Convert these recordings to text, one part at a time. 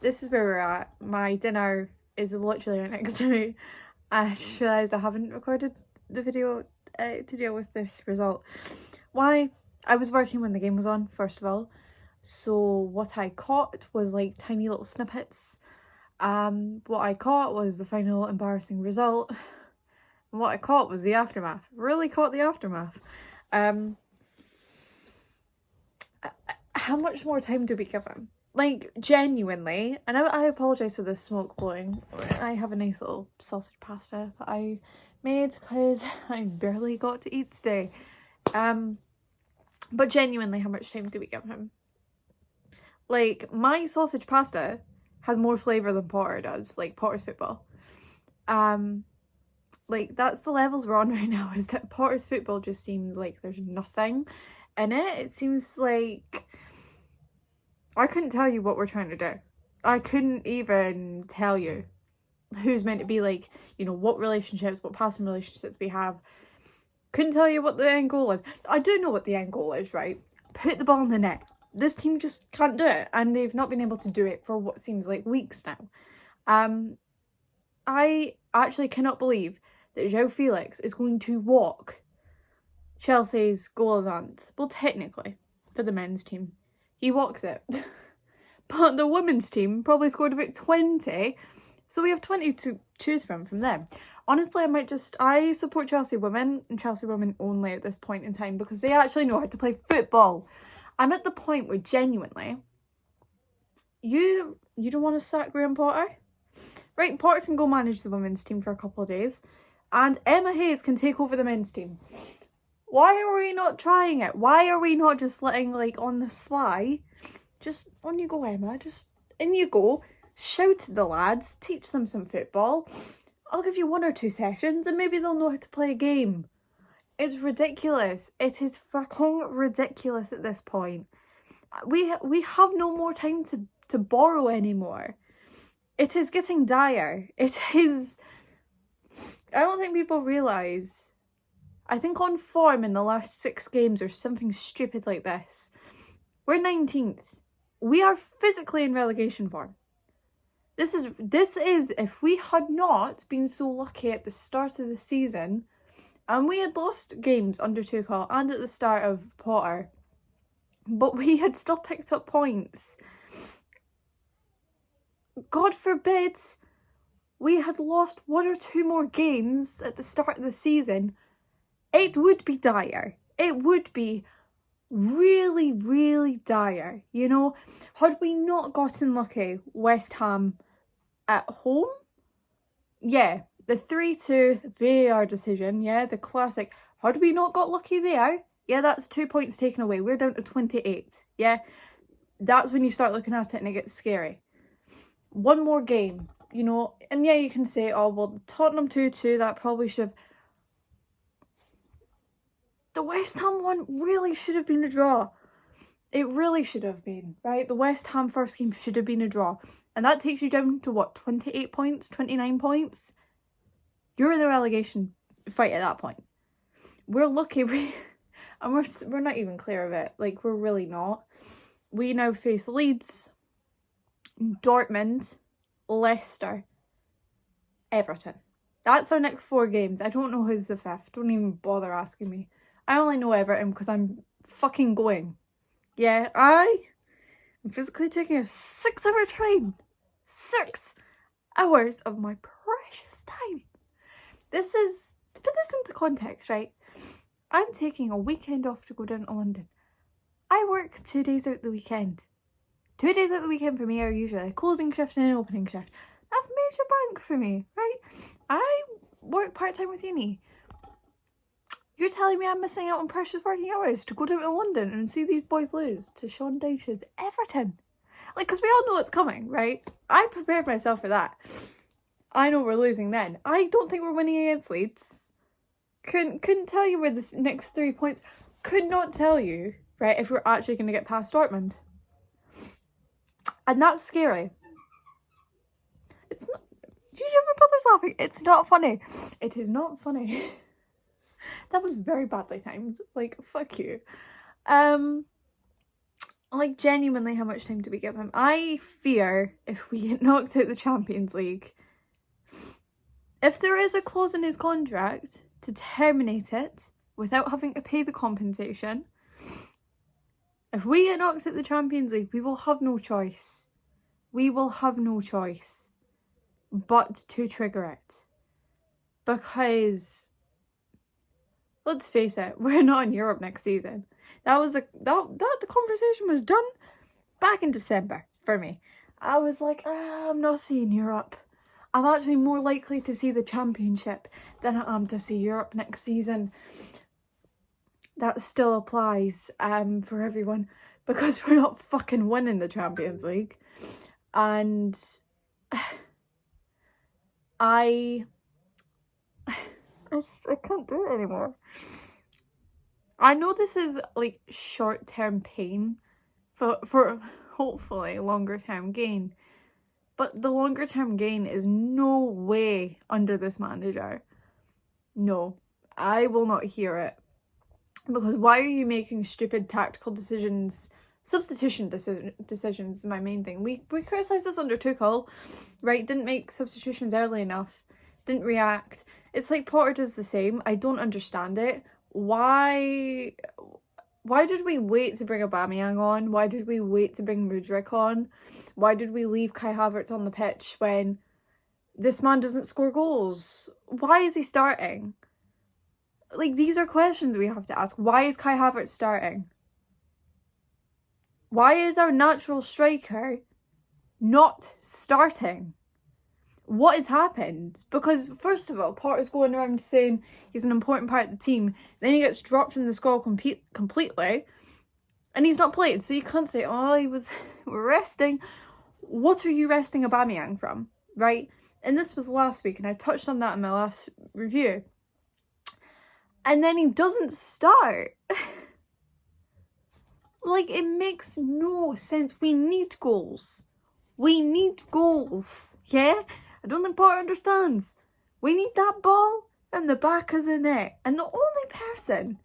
this is where we're at. My dinner is literally right next to me. I just realised I haven't recorded the video to deal with this result. Why? I was working when the game was on, first of all. So what I caught was like tiny little snippets. What I caught was the final embarrassing result. And what I caught was the aftermath. Really caught the aftermath. How much more time do we give him? Like, genuinely, and I apologise for the smoke blowing. I have a nice little sausage pasta that I made because I barely got to eat today. But genuinely, how much time do we give him? Like, my sausage pasta has more flavour than Potter does, like Potter's football. Like, that's the levels we're on right now, is that Potter's football just seems like there's nothing in it. It seems like I couldn't tell you what we're trying to do. I couldn't even tell you who's meant to be, like, you know, what relationships, what passing relationships we have. Couldn't tell you what the end goal is. I do know what the end goal is, right? Put the ball in the net. This team just can't do it, and they've not been able to do it for what seems like weeks now. I actually cannot believe that João Felix is going to walk Chelsea's goal of the month. Well, technically, for the men's team, he walks it. But the women's team probably scored about 20, so we have 20 to choose from them. Honestly, I support Chelsea women and Chelsea women only at this point in time because they actually know how to play football. I'm at the point where genuinely, you don't want to sack Graham Potter? Right, Potter can go manage the women's team for a couple of days and Emma Hayes can take over the men's team. Why are we not trying it? Why are we not just letting, like, on the sly, just, on you go, Emma, just, in you go, shout at the lads, teach them some football. I'll give you 1 or 2 sessions and maybe they'll know how to play a game. It's ridiculous. It is fucking ridiculous at this point. We have no more time to borrow anymore. It is getting dire. It is... I don't think people realise. I think on form in the last 6 games or something stupid like this, we're 19th. We are physically in relegation form. This is if we had not been so lucky at the start of the season, and we had lost games under Tuchel and at the start of Potter, but we had still picked up points. God forbid we had lost 1 or 2 more games at the start of the season. It would be dire. It would be really, really dire, you know? Had we not gotten lucky, West Ham at home? Yeah, the 3-2 VAR decision, yeah, the classic. Had we not got lucky there? Yeah, that's 2 points taken away. We're down to 28, yeah? That's when you start looking at it and it gets scary. 1 more game, you know? And yeah, you can say, oh, well, Tottenham 2-2, that probably should have... The West Ham one really should have been a draw. It really should have been, right? The West Ham first game should have been a draw. And that takes you down to, what, 28 points? 29 points? You're in the relegation fight at that point. We're lucky and we're not even clear of it. Like, we're really not. We now face Leeds, Dortmund, Leicester, Everton. That's our next 4 games. I don't know who's the 5th. Don't even bother asking me. I only know Everton because I'm fucking going. Yeah, I'm physically taking a 6-hour train. 6 hours of my precious time. This is, to put this into context, right? I'm taking a weekend off to go down to London. I work 2 days out the weekend. 2 days out the weekend for me are usually a closing shift and an opening shift. That's major bank for me, right? I work part-time with uni. You're telling me I'm missing out on precious working hours to go down to London and see these boys lose to Sean Dyche's Everton? Like, because we all know it's coming, right? I prepared myself for that. I know we're losing then. I don't think we're winning against Leeds. Couldn't tell you where the next 3 points... Could not tell you, right, if we're actually going to get past Dortmund. And that's scary. It's not... You hear my brother's laughing? It's not funny. It is not funny. That was very badly timed. Like, fuck you. Like, genuinely, how much time do we give him? I fear if we get knocked out the Champions League, if there is a clause in his contract to terminate it without having to pay the compensation, if we get knocked out the Champions League, we will have no choice. We will have no choice but to trigger it. Because, let's face it, we're not in Europe next season. The conversation was done back in December for me. I was like, I'm not seeing Europe. I'm actually more likely to see the Championship than I am to see Europe next season. That still applies for everyone, because we're not fucking winning the Champions League. And I can't do it anymore. I know this is like short-term pain for hopefully longer-term gain, but the longer-term gain is no way under this manager. No, I will not hear it. Because why are you making stupid tactical decisions? Substitution decisions is my main thing. We criticised this under Tuchel, right? Didn't make substitutions early enough. Didn't react. It's like Potter does the same. I don't understand it. Why did we wait to bring Aubameyang on? Why did we wait to bring Mudryk on? Why did we leave Kai Havertz on the pitch when this man doesn't score goals? Why is he starting? Like, these are questions we have to ask. Why is Kai Havertz starting? Why is our natural striker not starting? What has happened? Because, first of all, Potter's going around saying he's an important part of the team. Then he gets dropped from the squad completely. And he's not played. So you can't say, oh, he was resting. What are you resting Aubameyang from? Right? And this was last week. And I touched on that in my last review. And then he doesn't start. Like, it makes no sense. We need goals. We need goals. Yeah? I don't think Potter understands. We need that ball in the back of the net. And the only person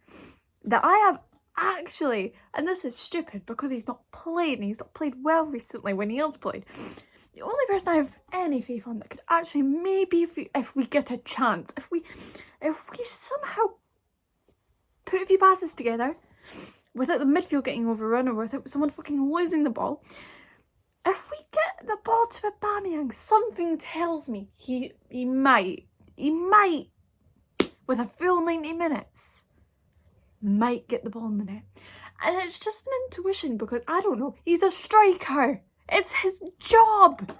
that I have actually, and this is stupid because he's not played and he's not played well recently when he has played. The only person I have any faith on that could actually maybe, if we get a chance, if we somehow put a few passes together without the midfield getting overrun or without someone fucking losing the ball, if we get the ball to Aubameyang, something tells me he might, with a full 90 minutes, might get the ball in the net. And it's just an intuition because, I don't know, he's a striker. It's his job.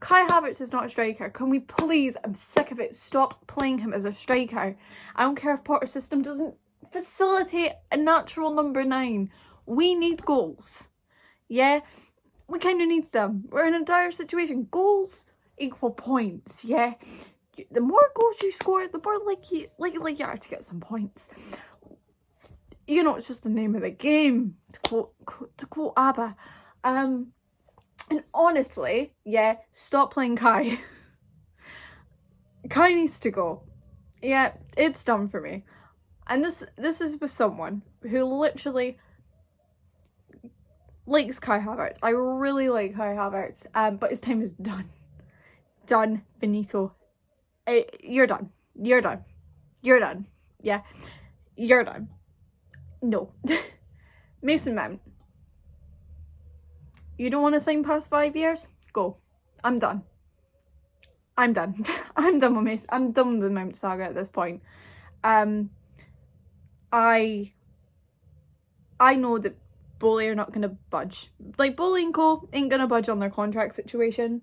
Kai Havertz is not a striker. Can we please, I'm sick of it, stop playing him as a striker. I don't care if Potter's system doesn't facilitate a natural number 9. We need goals. Yeah? We kind of need them. We're in a dire situation. Goals equal points, yeah? The more goals you score, the more likely you are to get some points. You know, it's just the name of the game, to quote ABBA. And honestly, yeah, stop playing Kai. Kai needs to go. Yeah, it's done for me. And this is with someone who literally likes Kai Havertz. I really like Kai Havertz, but his time is done. Done, finito. You're done. You're done. You're done. Yeah, you're done. No. Mason Mount. You don't want to sign past 5 years? Go. I'm done. I'm done. I'm done with Mason. I'm done with the Mount saga at this point. I know that Bowley are not going to budge. Like, Bowley and Co ain't going to budge on their contract situation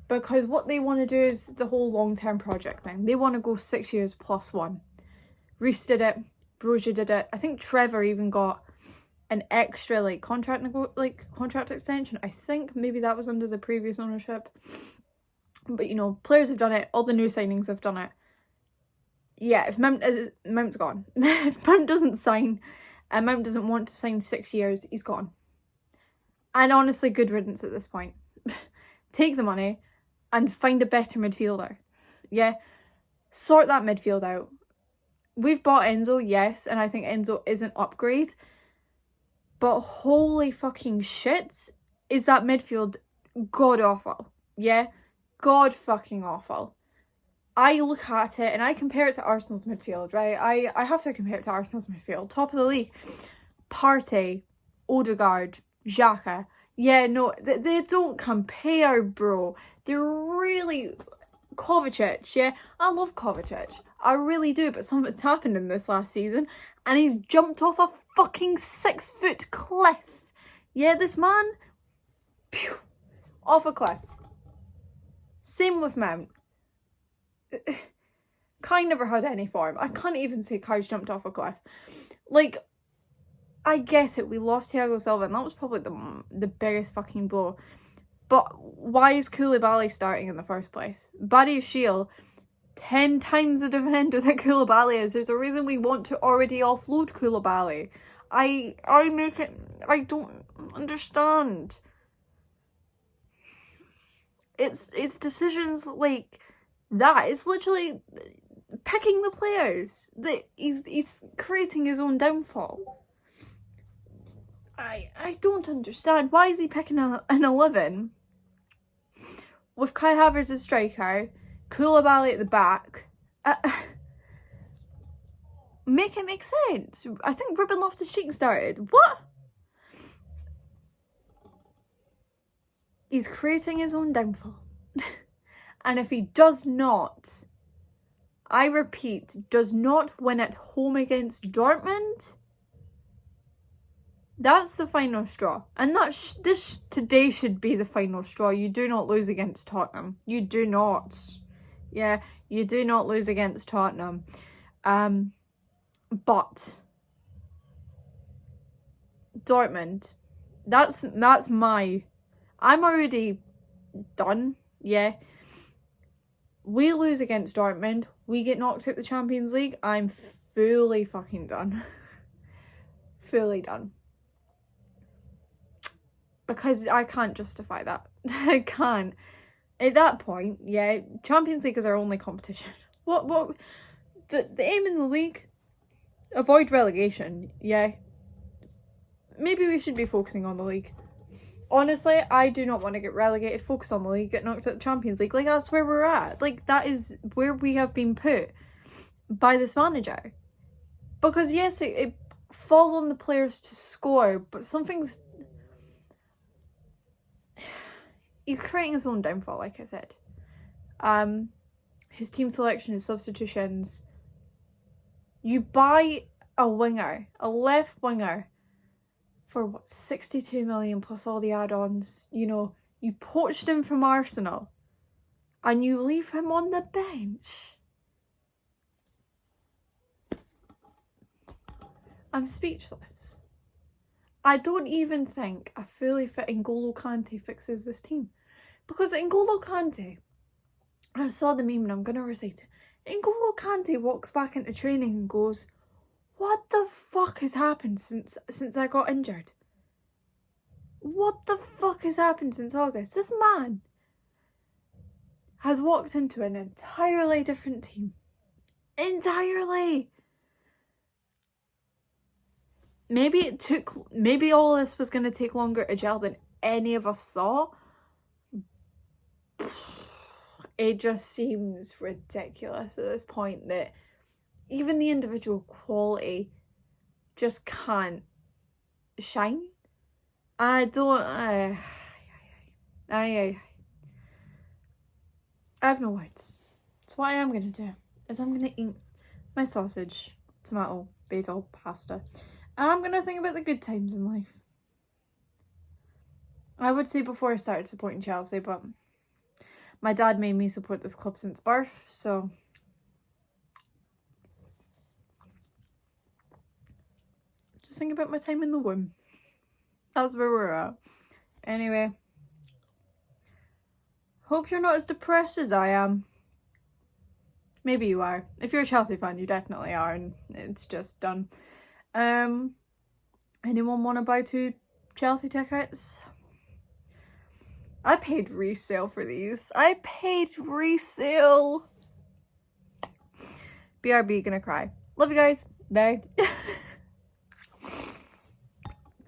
because what they want to do is the whole long-term project thing. They want to go 6 years plus 1. Reece did it. Brozier did it. I think Trevor even got an extra contract extension. I think maybe that was under the previous ownership. But you know, players have done it. All the new signings have done it. Yeah, if Mount's gone. If Mount doesn't sign, and Mount doesn't want to sign 6 years, he's gone. And honestly, good riddance at this point. Take the money and find a better midfielder. Yeah, sort that midfield out. We've bought Enzo, yes, and I think Enzo is an upgrade. But holy fucking shit, is that midfield god awful. Yeah? God fucking awful. I look at it and I compare it to Arsenal's midfield, right? I have to compare it to Arsenal's midfield. Top of the league. Partey, Odegaard, Xhaka. Yeah, no, they don't compare, bro. They're really... Kovacic, yeah? I love Kovacic. I really do, but something's happened in this last season and he's jumped off a fucking 6-foot cliff. Yeah, this man... Pew, off a cliff. Same with Mount. Kai never had any form. I can't even say Kai's jumped off a cliff. Like, I get it, we lost Thiago Silva and that was probably the biggest fucking blow. But why is Koulibaly starting in the first place? Barry Shield, 10 times the defender that Koulibaly is. There's a reason we want to already offload Koulibaly. I don't understand. It's decisions like that. It's literally picking the players. That he's creating his own downfall. I don't understand. Why is he picking an 11 with Kai Havertz as striker, Koulibaly at the back? Make it make sense. I think Ruben Loftus-Cheek started. What? He's creating his own downfall. And if he does not, I repeat, does not win at home against Dortmund, that's the final straw. And this today should be the final straw. You do not lose against Tottenham. You do not. Yeah, you do not lose against Tottenham. But Dortmund, that's my... I'm already done, yeah. We lose against Dortmund, we get knocked out the Champions League, I'm fully fucking done. Fully done. Because I can't justify that. I can't. At that point, yeah, Champions League is our only competition. What? The aim in the league? Avoid relegation, yeah. Maybe we should be focusing on the league. Honestly, I do not want to get relegated. Focus on the league, get knocked out the Champions League. Like, that's where we're at. Like, that is where we have been put by this manager. Because, yes, it falls on the players to score, but something's... He's creating his own downfall, like I said. His team selection, his substitutions. You buy a winger, a left winger, for what, 62 million plus all the add-ons. You know, you poached him from Arsenal and you leave him on the bench. I'm speechless. I don't even think a fully fit N'Golo Kante fixes this team. Because N'Golo Kante, I saw the meme and I'm going to recite it. N'Golo Kante walks back into training and goes, what the fuck has happened since I got injured? What the fuck has happened since August? This man has walked into an entirely different team. Entirely. Maybe all this was going to take longer to gel than any of us thought. It just seems ridiculous at this point that even the individual quality just can't shine. I have no words. So what I am going to do is I'm going to eat my sausage, tomato, basil, pasta. And I'm going to think about the good times in life. I would say before I started supporting Chelsea, but my dad made me support this club since birth, so... Just think about my time in the womb. That's where we're at. Anyway. Hope you're not as depressed as I am. Maybe you are. If you're a Chelsea fan, you definitely are, and it's just done. Anyone want to buy 2 Chelsea tickets? I paid resale for these. I paid resale. BRB gonna cry. Love you guys. Bye.